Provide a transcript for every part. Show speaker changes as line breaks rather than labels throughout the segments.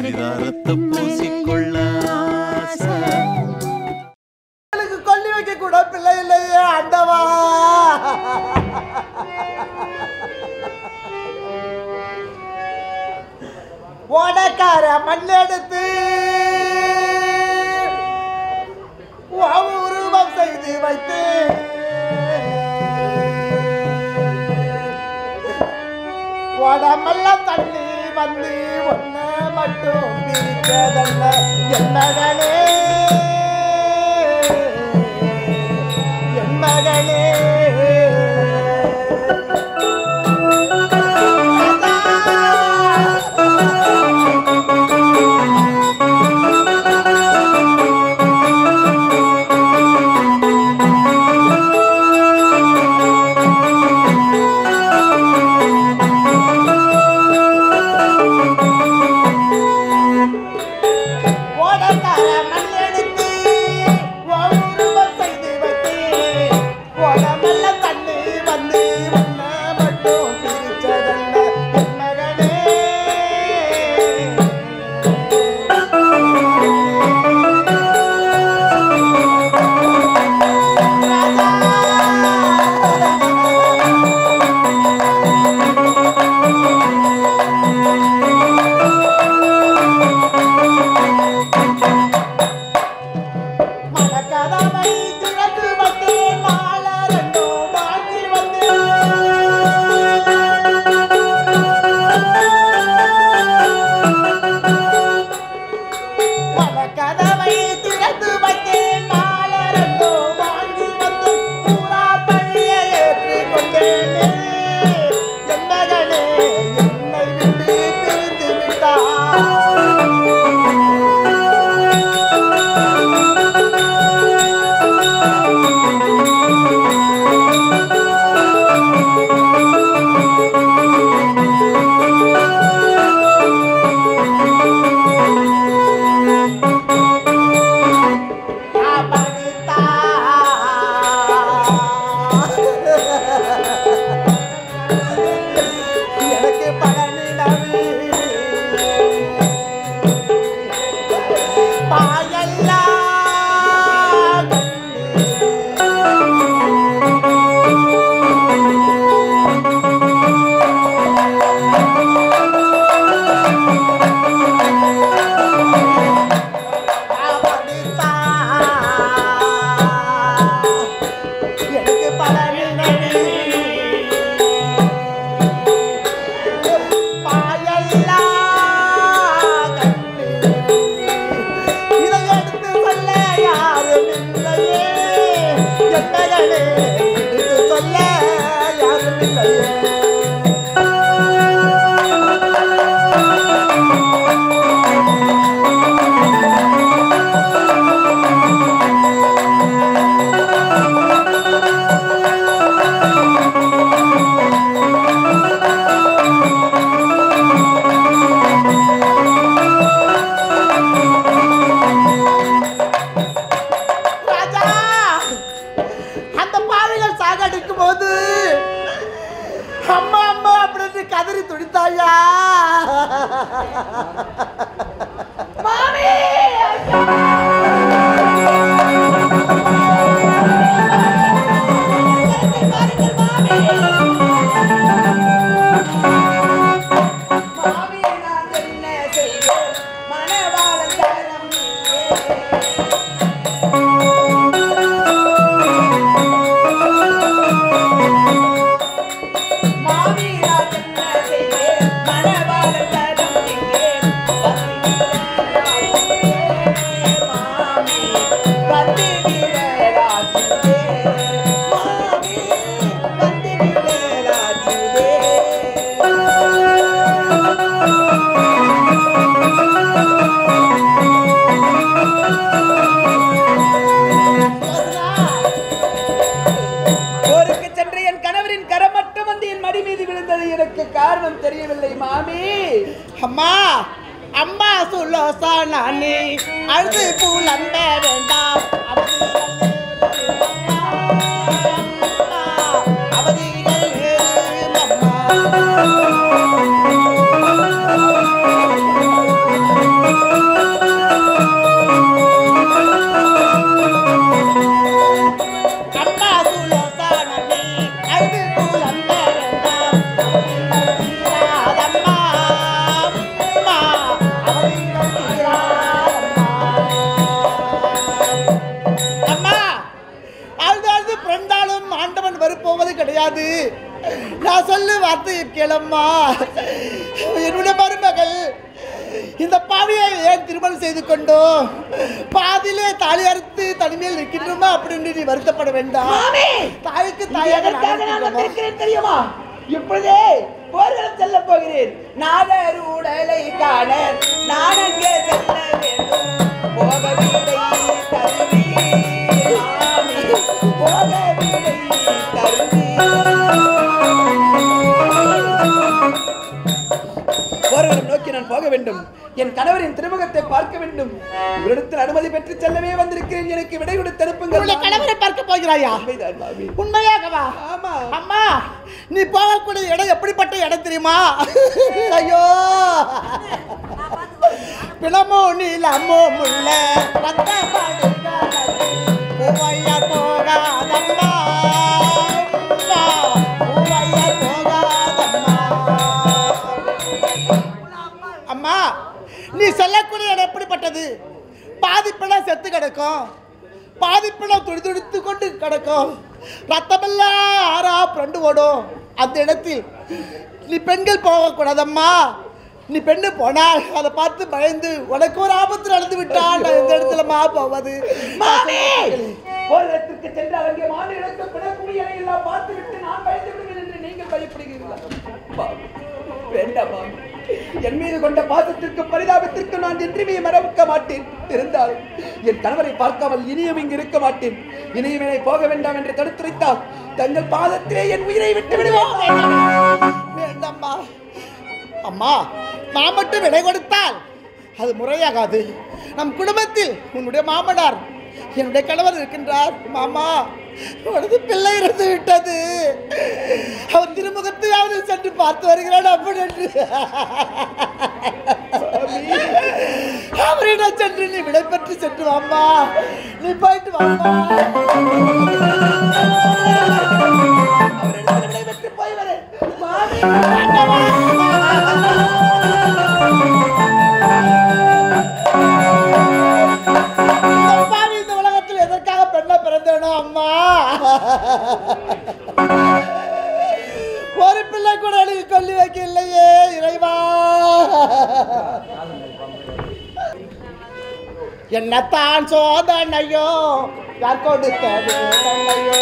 பரிதாரத்தை பூசிக்கொள்ள
கொல்லி வைக்க கூட பிள்ளை இல்லையே ஆண்டவா. ஓடக்கார மண்ணெடுத்து உருவம் செய்து வைத்து உடம்பெல்லாம் தண்ணி வந்து ஒன்ன மட்டும் பிரிச்சதல்ல என் மகளே, என் மகளே. அம்மா அம்மா அப்படின்னு கதறி துடித்தாயா மாமி. காரணம் தெரியவில்லை மாமி. அம்மா அம்மா சுலோசா நானே அழுது புலம்ப வேண்டாம். அவதிகள் அம்மா கேளம்மா. என்னுடைய மருமகள் இந்த பாவியை ஏன் திருமணம் செய்து கொண்டோ பாதியிலே தாலி அறுத்து தனிமையில் நிற்கின்றோமா அப்படின்னு நீ வருத்தப்பட வேண்டாம். தாய்க்கு தாயாக
தெரியுமா? இப்பொழுதே போர்களும் செல்ல போகிறேன். நாடர் உடலை காண நான் அங்கே செல்ல வேண்டும். போகவில்லை தருவி போகவில்லை தருவி. போர்களும் நோக்கி நான் போக வேண்டும். என் கணவரின் திருமுகத்தை பார்க்க வேண்டும். உங்களிடத்தில் அனுமதி பெற்று செல்லவே வந்திருக்கிறேன். எனக்கு விடை கொடுத்து அனுப்புங்கள்.
கணவரை பார்க்க போகிறாயா? உண்மையாகவா?
ஆமா.
அம்மா, நீ போகக்கூடிய இடம் எப்படிப்பட்ட இடம் தெரியுமா? ஐயோ, பிணமோ நீளமோ முள்ள ரத்த பூவையார் போகாதம்மா, பூவையார் போகாதம்மா. அம்மா, நீ சொல்லக்கூடிய இடம் எப்படிப்பட்டது? பாதிப்பிடம் செத்து கிடக்கும், பாதிப்பிடம் துடி துடித்து கொண்டு கிடக்கும், ரத்தமெல்லாம் ஆறா புரண்டு ஓடும். அந்த இடத்தில் நீ பெண்கள் போகக்கூடாதம்மா. நீ பெண்ணு போனால் அதை பார்த்து பயந்து உனக்கு ஒரு ஆபத்து நடந்து விட்டால் நான் இந்த இடத்துலமா போவது.
போர்க்களத்திற்கு சென்று அங்கே மாநிலத்தை பிணக்கூடிய எல்லாம் பார்த்து விட்டு நான் பயந்து விடுவேன் என்று நீங்கள் பயப்படுகிறீர்களா? வேண்டாமா. என் மீது கொண்ட பாசத்திற்கு பரிதாபத்திற்கு நான் என்றுமே மறக்க மாட்டேன். இருந்தாலும் என் கணவரை பார்க்காமல் இனியும் இங்கு இருக்க மாட்டேன். இனியும் என்னை போக வேண்டாம் என்று தடுத்துரைத்தால் தங்கள் பாதத்திலே என் உயிரை விட்டு விடுவோம்.
வேண்டாம்மா. அம்மா, நான் மட்டும் விடை கொடுத்தால் அது முறையாகாது. நம் குடும்பத்தில் உன்னுடைய மாமனார் என்னுடைய கணவர் இருக்கின்றார். மாமா, உனது பிள்ளை இருந்து விட்டது. அவர் திருமுகத்தையாவது சென்று பார்த்து வருகிறான் அப்படி என்று அவரிடம் சென்று நீ விடை பெற்று சென்று வாம்மா. நீ போயிட்டு வாம்மா.
அவரிடத்தில் விடை பெற்று போய் வரேன்.
இந்த உலகத்தில் எதற்காக பெண்ணை பிறந்தேனோ அம்மா. ஒரு பிள்ளை கூட எனக்கு கொல்லி வைக்க இல்லையே இறைவா. என்னத்தான் சோதனையோ யார் கொடுத்த வேதனையோ.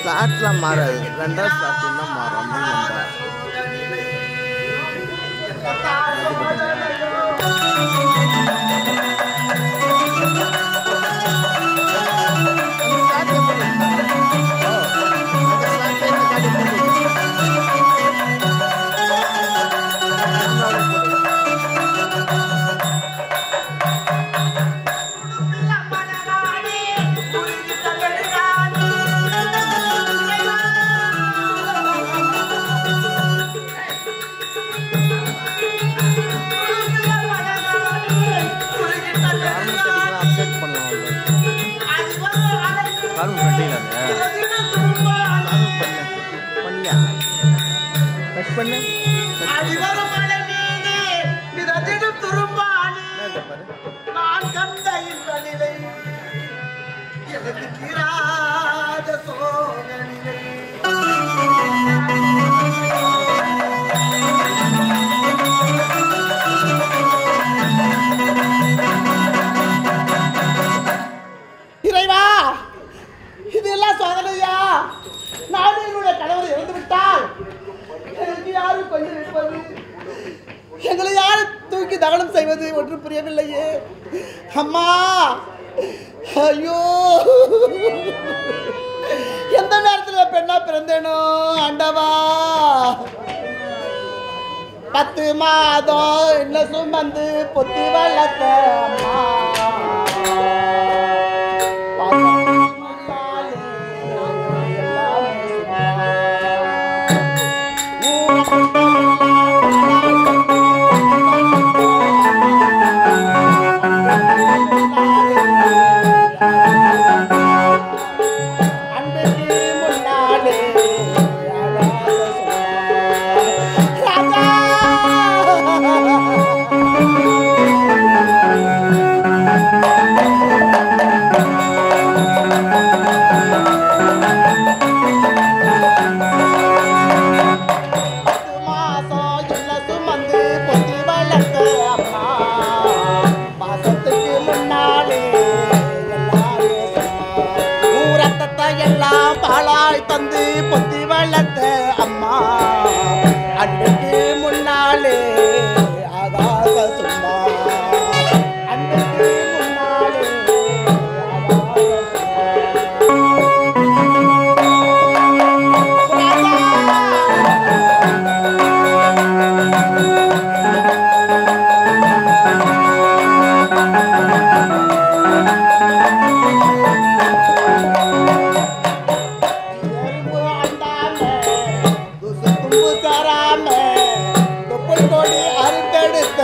ஸ்லாட்லாம் மாறாது, ரெண்டாவது ஸ்லாட் தான் மாறும்.
தகனம் செய்வது ஒன்றும் புரியவில்லையே அம்மா. ஐயோ, எந்த நேரத்தில் பெண்ணா பிறந்தேனோ ஆண்டவா. 10 மாதம் என்ன சுமந்து பொத்தி வளர்த்த அம்மா. பாலாய் தந்து பொத்தி வளர்த்த அம்மா. அன்றைக்கு முன்னாலே ஆகாச சும்மா. அன்றைக்கு முன்னாலே அறுத்தெடுத்த